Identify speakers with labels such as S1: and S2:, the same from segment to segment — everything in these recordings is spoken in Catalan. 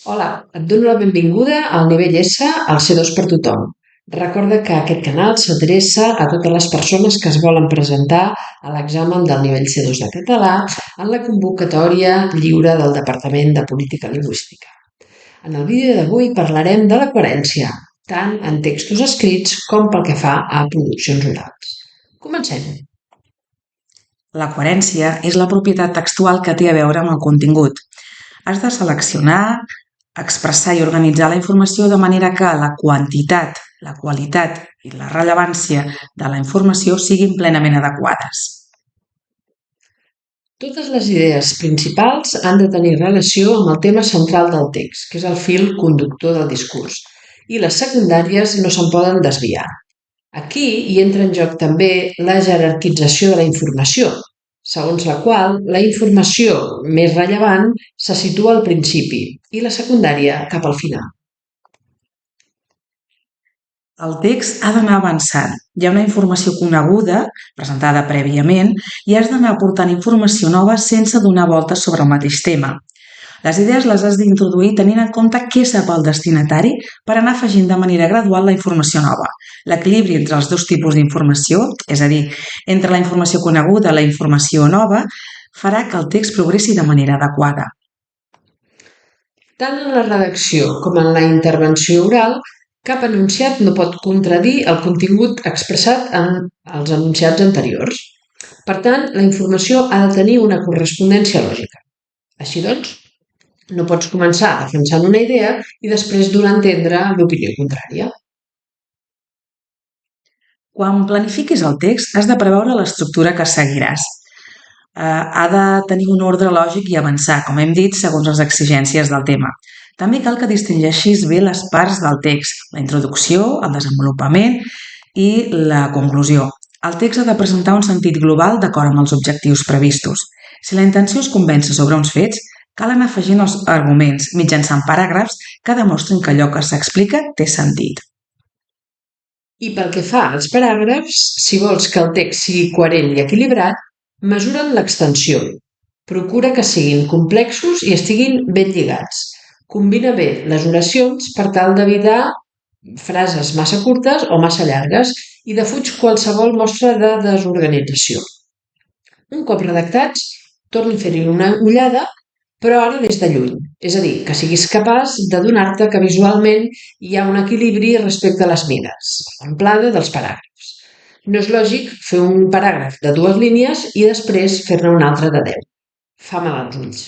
S1: Hola, et dono la benvinguda al nivell S al C2 per tothom. Recorda que aquest canal s'adreça a totes les persones que es volen presentar a l'examen del nivell C2 de català en la convocatòria lliure del Departament de Política Lingüística. En el vídeo d'avui parlarem de la coherència, tant en textos escrits com pel que fa a produccions orals. Comencem.
S2: La coherència és la propietat textual que té a veure amb el contingut. Has de seleccionar, expressar i organitzar la informació de manera que la quantitat, la qualitat i la rellevància de la informació siguin plenament adequades.
S1: Totes les idees principals han de tenir relació amb el tema central del text, que és el fil conductor del discurs, i les secundàries no se'n poden desviar. Aquí hi entra en joc també la jerarquització de la informació, segons la qual la informació més rellevant se situa al principi i la secundària cap al final.
S2: El text ha d'anar avançant. Hi ha una informació coneguda, presentada prèviament, i has d'anar aportant informació nova sense donar voltes sobre el mateix tema. Les idees les has d'introduir tenint en compte què sap el destinatari per anar afegint de manera gradual la informació nova. L'equilibri entre els dos tipus d'informació, és a dir, entre la informació coneguda i la informació nova, farà que el text progressi de manera adequada.
S1: Tant en la redacció com en la intervenció oral, cap enunciat no pot contradir el contingut expressat en els enunciats anteriors. Per tant, la informació ha de tenir una correspondència lògica. Així doncs, no pots començar defensant una idea i després donar a entendre l'opinió contrària.
S2: Quan planifiquis el text, has de preveure l'estructura que seguiràs. Ha de tenir un ordre lògic i avançar, com hem dit, segons les exigències del tema. També cal que distingeixis bé les parts del text, la introducció, el desenvolupament i la conclusió. El text ha de presentar un sentit global d'acord amb els objectius previstos. Si la intenció és convèncer sobre uns fets, cal anar afegint els arguments mitjançant paràgrafs que demostrin que allò que s'explica té sentit.
S1: I pel que fa als paràgrafs, si vols que el text sigui coherent i equilibrat, mesura'n l'extensió. Procura que siguin complexos i estiguin ben lligats. Combina bé les oracions per tal d'evitar frases massa curtes o massa llargues i defuig qualsevol mostra de desorganització. Un cop redactats, torna a fer-hi una ullada, però ara des de lluny, és a dir, que siguis capaç d'adonar-te que visualment hi ha un equilibri respecte a les mides, l'amplada dels paràgrafs. No és lògic fer un paràgraf de 2 línies i després fer-ne un altre de 10. Fa mal als ulls.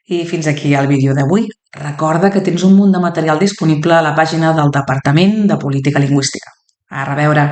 S2: I fins aquí el vídeo d'avui. Recorda que tens un munt de material disponible a la pàgina del Departament de Política Lingüística. A reveure!